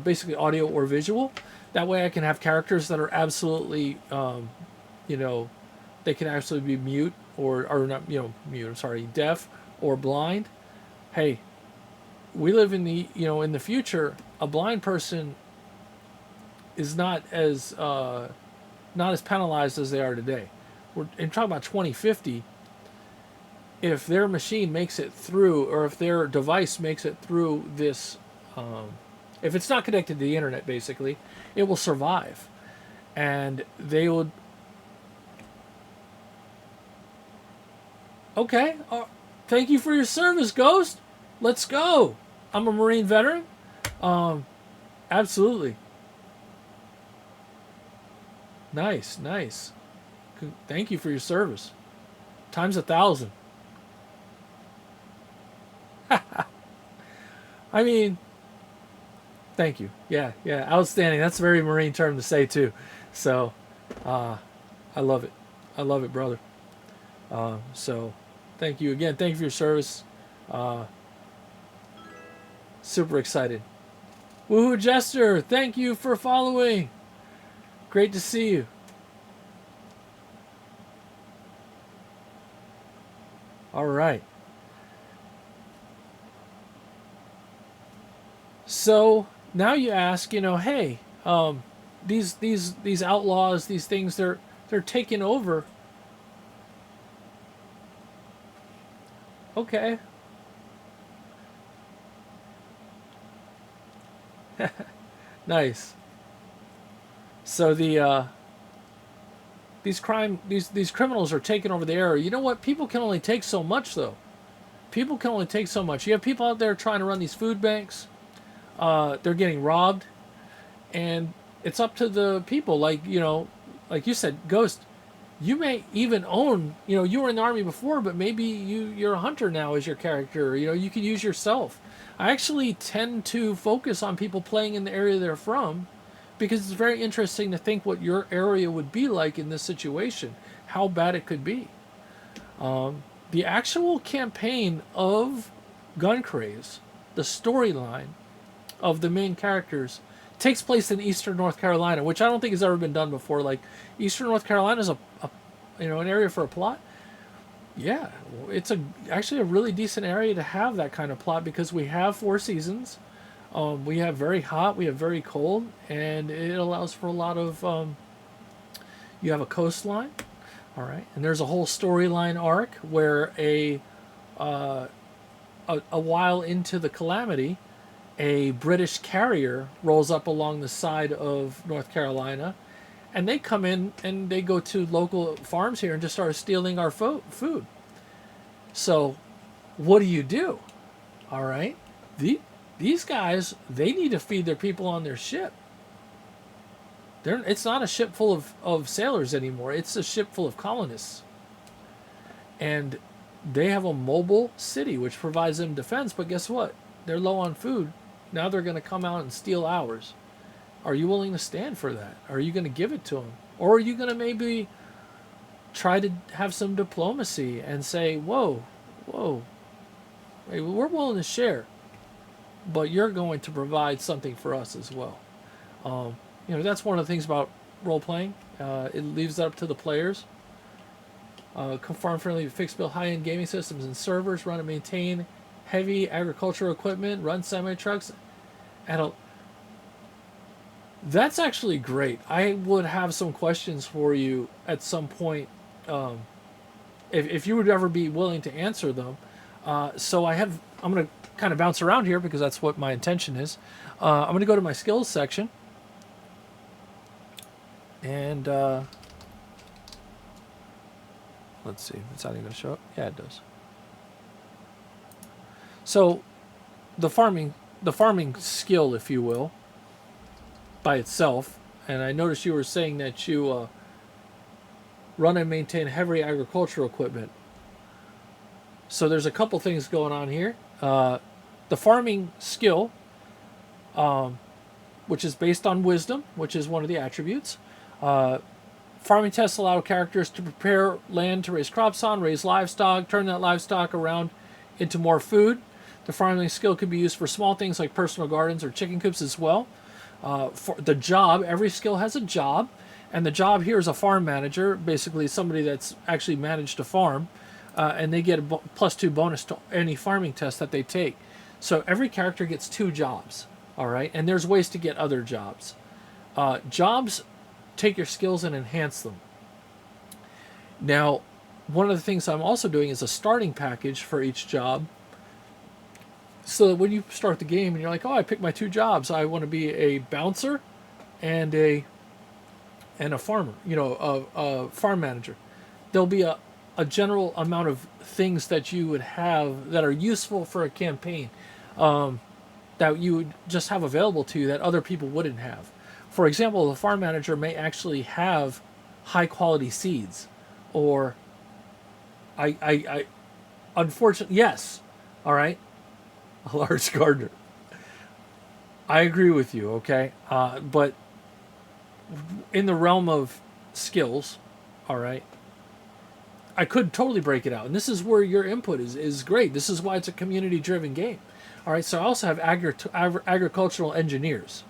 basically audio or visual. That way, I can have characters that are absolutely, they can actually be mute or not, mute. I'm sorry, deaf or blind. Hey, we live in the future. A blind person is not as penalized as they are today. We're talking about 2050. If their machine makes it through, or if their device makes it through this, if it's not connected to the internet, basically, it will survive, and they would. Okay, thank you for your service, Ghost. Let's go. I'm a Marine veteran. Absolutely. Nice, nice. Thank you for your service. Times 1,000. I mean, thank you. Yeah, yeah, outstanding. That's a very Marine term to say too. So, I love it. I love it, brother. So, thank you again. Thank you for your service. Super excited. Woohoo, Jester! Thank you for following. Great to see you. All right. So now you ask, hey, these outlaws, these things, they're taking over. Okay. Nice. So these criminals are taking over the area. You know what? People can only take so much, though. People can only take so much. You have people out there trying to run these food banks. They're getting robbed, and it's up to the people. Like you said, Ghost. You may even own. You were in the army before, but maybe you're a hunter now as your character. You could use yourself. I actually tend to focus on people playing in the area they're from, because it's very interesting to think what your area would be like in this situation, how bad it could be. The actual campaign of GunCraze, the storyline of the main characters, takes place in Eastern North Carolina, which I don't think has ever been done before. Like, Eastern North Carolina is an area for a plot. Yeah, it's actually a really decent area to have that kind of plot, because we have 4 seasons. We have very hot, we have very cold, and it allows for a lot of. You have a coastline, all right, and there's a whole storyline arc where a while into the calamity, a British carrier rolls up along the side of North Carolina, and they come in and they go to local farms here and just start stealing our food. So, what do? All right, these guys, they need to feed their people on their ship. It's not a ship full of sailors anymore. It's a ship full of colonists. And they have a mobile city, which provides them defense. But guess what? They're low on food. Now they're going to come out and steal ours. Are you willing to stand for that? Are you going to give it to them? Or are you going to maybe try to have some diplomacy and say, whoa, hey, we're willing to share, but you're going to provide something for us as well. That's one of the things about role-playing. It leaves that up to the players. Farm-friendly, fixed-built, high-end gaming systems and servers, run and maintain heavy agricultural equipment, run semi-trucks. That's actually great. I would have some questions for you at some point, if you would ever be willing to answer them. I'm going to kind of bounce around here because that's what my intention is. I'm going to go to my skills section. And let's see, it's not even going to show up. Yeah, it does. So the farming skill, if you will, by itself, and I noticed you were saying that you run and maintain heavy agricultural equipment. So there's a couple things going on here. The farming skill, which is based on wisdom, which is one of the attributes. Farming tests allow characters to prepare land to raise crops on, raise livestock, turn that livestock around into more food. The farming skill can be used for small things like personal gardens or chicken coops as well. For the job, every skill has a job, and the job here is a farm manager, basically somebody that's actually managed a farm, and they get a +2 bonus to any farming test that they take. So every character gets 2 jobs, all right? And there's ways to get other jobs. Jobs take your skills and enhance them. Now, one of the things I'm also doing is a starting package for each job, so that when you start the game and you're like, oh, I picked my 2 jobs. I want to be a bouncer and a farmer, a farm manager. There'll be a general amount of things that you would have that are useful for a campaign, that you would just have available to you that other people wouldn't have. For example, the farm manager may actually have high quality seeds, or unfortunately, yes, all right, a large gardener. I agree with you, okay, but in the realm of skills, all right, I could totally break it out, and this is where your input is great. This is why it's a community-driven game. All right, so I also have agricultural engineers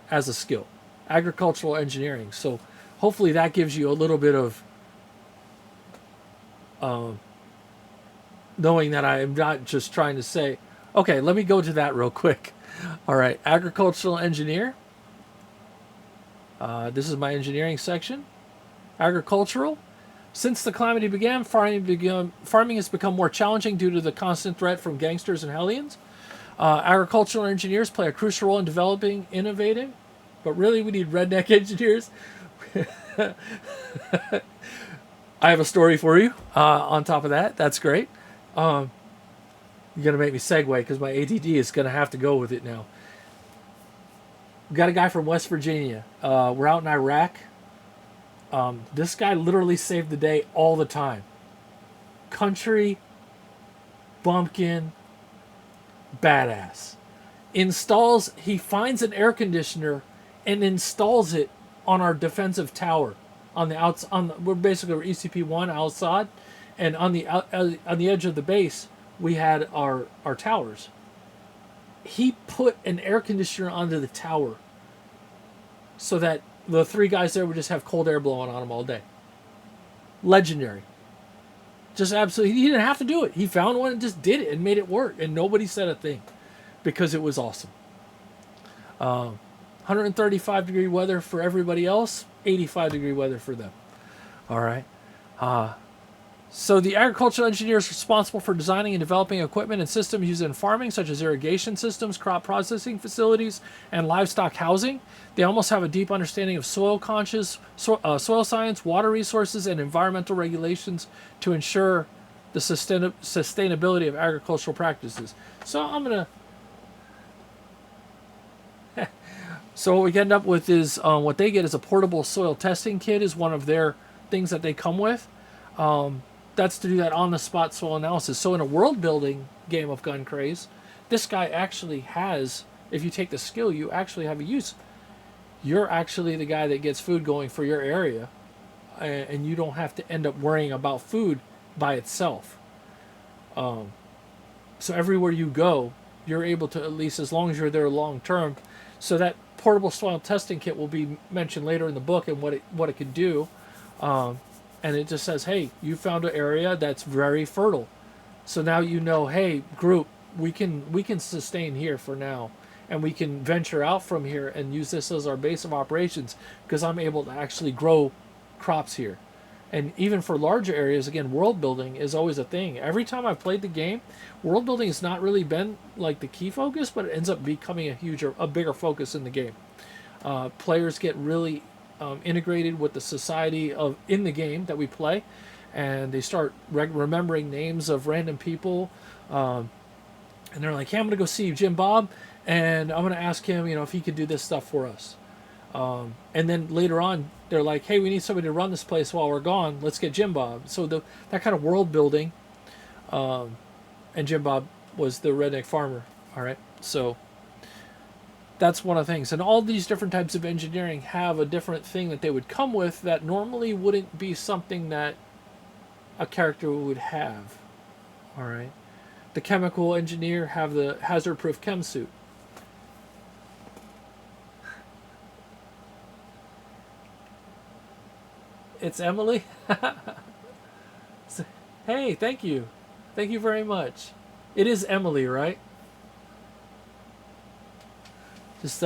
as a skill, agricultural engineering. So hopefully that gives you a little bit of knowing that I am not just trying to say, okay, let me go to that real quick. All right, agricultural engineer. This is my engineering section. Agricultural. Since the calamity began, farming has become more challenging due to the constant threat from gangsters and hellions. Agricultural engineers play a crucial role in developing innovative, but really we need redneck engineers. I have a story for you on top of that. That's great. You're going to make me segue because my ADD is going to have to go with it now. We got a guy from West Virginia. We're out in Iraq. This guy literally saved the day all the time. Country, bumpkin, badass. He finds an air conditioner and installs it on our defensive tower. We're basically ECP-1 outside, and on the edge of the base, we had our towers. He put an air conditioner onto the tower so that the 3 guys there would just have cold air blowing on them all day. Legendary. Just absolutely. He didn't have to do it. He found one and just did it and made it work. And nobody said a thing because it was awesome. 135-degree weather for everybody else. 85-degree weather for them. All right. So the agricultural engineer is responsible for designing and developing equipment and systems used in farming, such as irrigation systems, crop processing facilities, and livestock housing. They almost have a deep understanding of soil science, water resources, and environmental regulations to ensure the sustainability of agricultural practices. So So what we end up with is what they get is a portable soil testing kit is one of their things that they come with. That's to do that on-the-spot soil analysis. So in a world-building game of GunCraze, this guy actually has, if you take the skill, you actually have a use. You're actually the guy that gets food going for your area, and you don't have to end up worrying about food by itself. So everywhere you go, you're able to, at least as long as you're there long-term. So that portable soil testing kit will be mentioned later in the book and what it can do. And it just says, hey, you found an area that's very fertile. So now you know, hey, group, we can sustain here for now. And we can venture out from here and use this as our base of operations because I'm able to actually grow crops here. And even for larger areas, again, world building is always a thing. Every time I've played the game, world building has not really been like the key focus, but it ends up becoming a bigger focus in the game. Players get really integrated with the society in the game that we play, and they start remembering names of random people, and they're like, hey, I'm gonna go see Jim Bob and I'm gonna ask him if he could do this stuff for us, and then later on they're like, hey, we need somebody to run this place while we're gone, let's get Jim Bob. So that kind of world building and Jim Bob was the redneck farmer. All right, so that's one of the things. And all these different types of engineering have a different thing that they would come with that normally wouldn't be something that a character would have. All right, the chemical engineer have the hazard-proof chem suit. It's Emily. Hey, thank you. Thank you very much. It is Emily, right? Just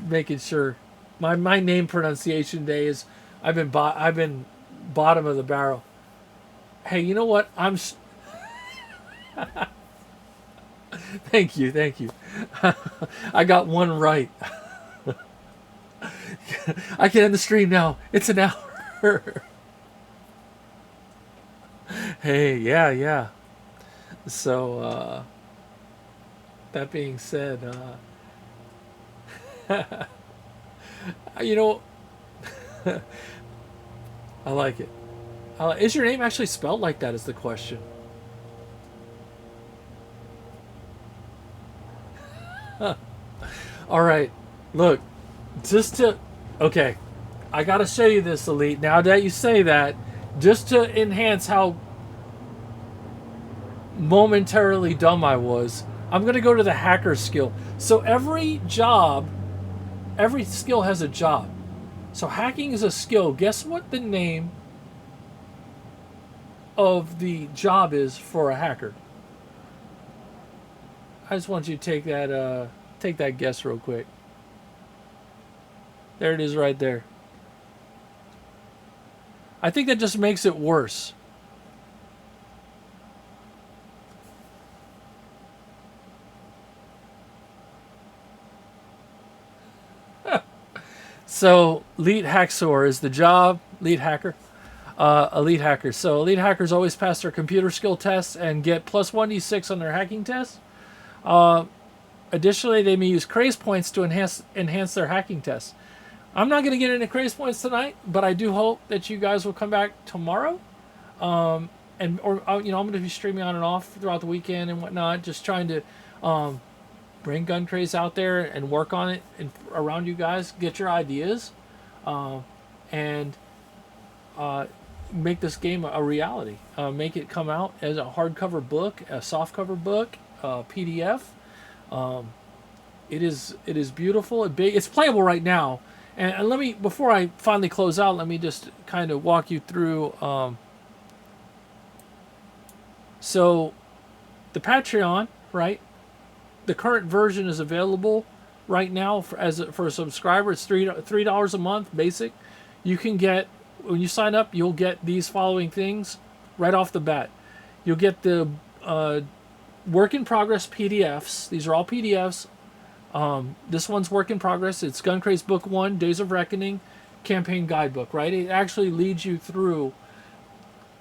making sure. My name pronunciation day is I've been bottom of the barrel. Hey, you know what? Thank you, thank you. I got one right. I can end the stream now. It's an hour. Hey, yeah, yeah. So, that being said, you know, I like it. Is your name actually spelled like that? Is the question. All right, look, okay, I gotta show you this, Elite. Now that you say that, just to enhance how momentarily dumb I was, I'm gonna go to the hacker skill. So every skill has a job. So hacking is a skill. Guess what the name of the job is for a hacker? I just want you to take that guess real quick. There it is right there. I think that just makes it worse. So, lead hacksaw is the job. Lead hacker. Elite hacker. So, elite hackers always pass their computer skill tests and get plus 1d6 on their hacking test. Additionally, they may use craze points to enhance their hacking tests. I'm not going to get into craze points tonight, but I do hope that you guys will come back tomorrow. I'm going to be streaming on and off throughout the weekend and whatnot, just trying to bring GunCraze out there and work on it and around you guys, get your ideas, and make this game a reality. Make it come out as a hardcover book, a softcover book, PDF. It is beautiful and big. It's playable right now. And let me, before I finally close out, let me just kind of walk you through. So, the Patreon, right? The current version is available right now for a subscriber. It's $3 a month, basic. You can get, when you sign up, you'll get these following things right off the bat. You'll get the work in progress PDFs. These are all PDFs. This one's work in progress. It's GunCraze Book 1, Days of Reckoning, Campaign Guidebook, right? It actually leads you through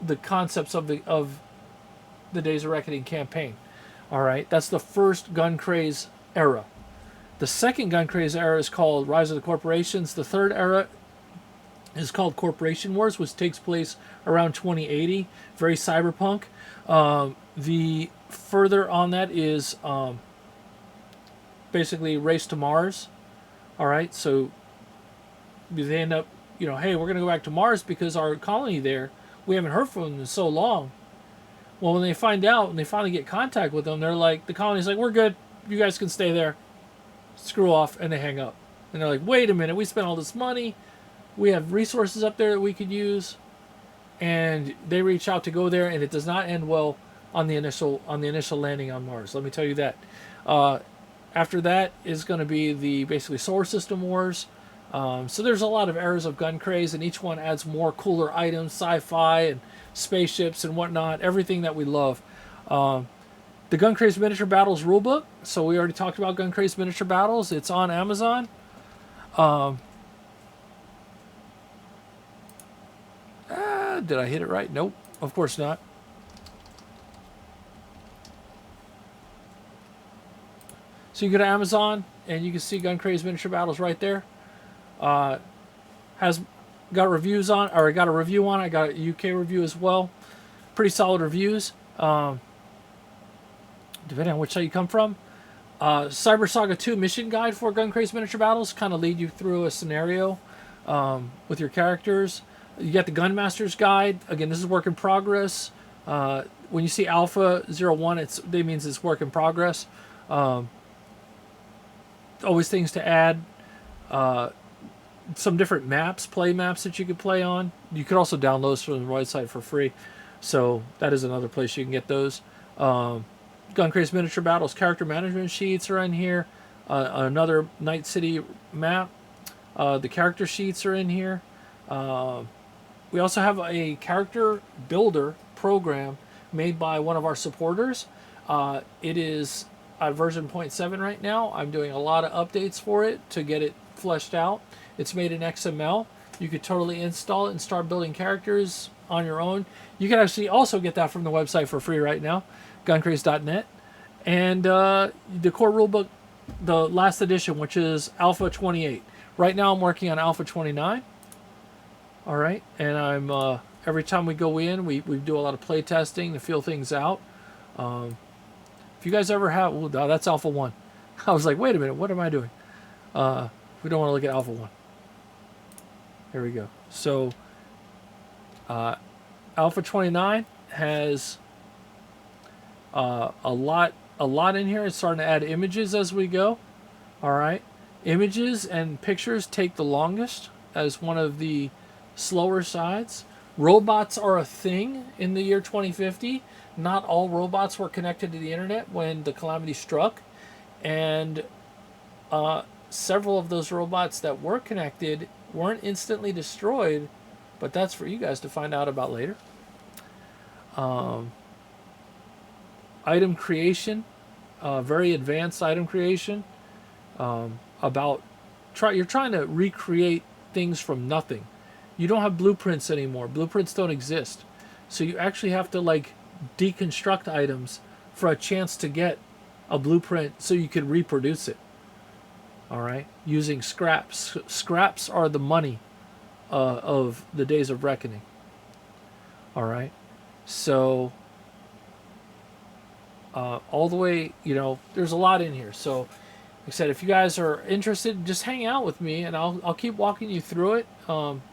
the concepts of the Days of Reckoning campaign. All right, that's the first GunCraze era. The second GunCraze era is called Rise of the Corporations. The third era is called Corporation Wars, which takes place around 2080. Very cyberpunk. The further on that is basically Race to Mars. All right, so they end up, hey, we're going to go back to Mars because our colony there, we haven't heard from them in so long. Well, when they find out and they finally get contact with them, they're like, the colony's like, we're good. You guys can stay there. Screw off. And they hang up. And they're like, wait a minute. We spent all this money. We have resources up there that we could use. And they reach out to go there, and it does not end well on the initial landing on Mars. Let me tell you that. After that is going to be the basically solar system wars. So there's a lot of eras of GunCraze, and each one adds more cooler items, sci-fi and spaceships and whatnot, everything that we love. The GunCraze Miniature Battles rulebook. So we already talked about GunCraze Miniature Battles. It's on Amazon. Did I hit it right? Nope. Of course not. So you go to Amazon and you can see GunCraze Miniature Battles right there. Has got reviews on, or I got a review on it. I got a UK review as well. Pretty solid reviews. depending on which side you come from. Cyber Saga 2 mission guide for GunCraze miniature battles, kind of lead you through a scenario with your characters. You get the Gunmaster's guide. Again, this is work in progress. When you see Alpha 01, that means it's work in progress. Always things to add. Some different maps, play maps that you could play on. You could also download those from the website for free. So that is another place you can get those. GunCraze Miniature Battles character management sheets are in here. Another Night City map. The character sheets are in here. We also have a character builder program made by one of our supporters. It is at version 0.7 right now. I'm doing a lot of updates for it to get it fleshed out. It's made in XML. You could totally install it and start building characters on your own. You can actually also get that from the website for free right now, guncraze.net. And the core rulebook, the last edition, which is Alpha 28. Right now I'm working on Alpha 29. All right, and I'm every time we go in, we do a lot of play testing to feel things out. If you guys ever have, oh, that's Alpha 1. I was like, wait a minute, what am I doing? We don't want to look at Alpha 1. Here we go. So Alpha 29 has a lot in here. It's starting to add images as we go. All right, images and pictures take the longest as one of the slower sides. Robots are a thing in the year 2050. Not all robots were connected to the internet when the calamity struck, and several of those robots that were connected weren't instantly destroyed, but that's for you guys to find out about later. Item creation, very advanced item creation. You're trying to recreate things from nothing. You don't have blueprints anymore. Blueprints don't exist. So you actually have to deconstruct items for a chance to get a blueprint so you can reproduce it. All right, using scraps. Scraps are the money of the days of reckoning. All right, so all the way, there's a lot in here. So, like I said, if you guys are interested, just hang out with me, and I'll keep walking you through it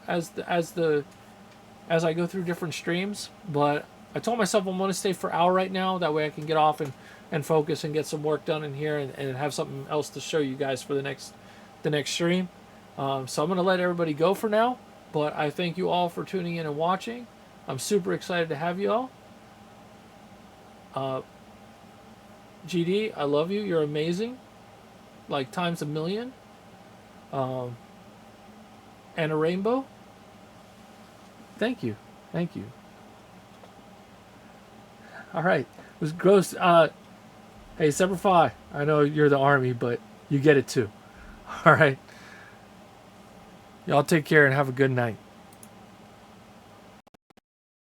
as I go through different streams. But I told myself I'm going to stay for an hour right now. That way I can get off and focus and get some work done in here and have something else to show you guys for the next stream. So I'm going to let everybody go for now. But I thank you all for tuning in and watching. I'm super excited to have you all. GD, I love you. You're amazing. Like times a million. And a rainbow. Thank you. Thank you. All right. It was gross. Hey, Semper Fi, I know you're the army, but you get it too. All right. Y'all take care and have a good night.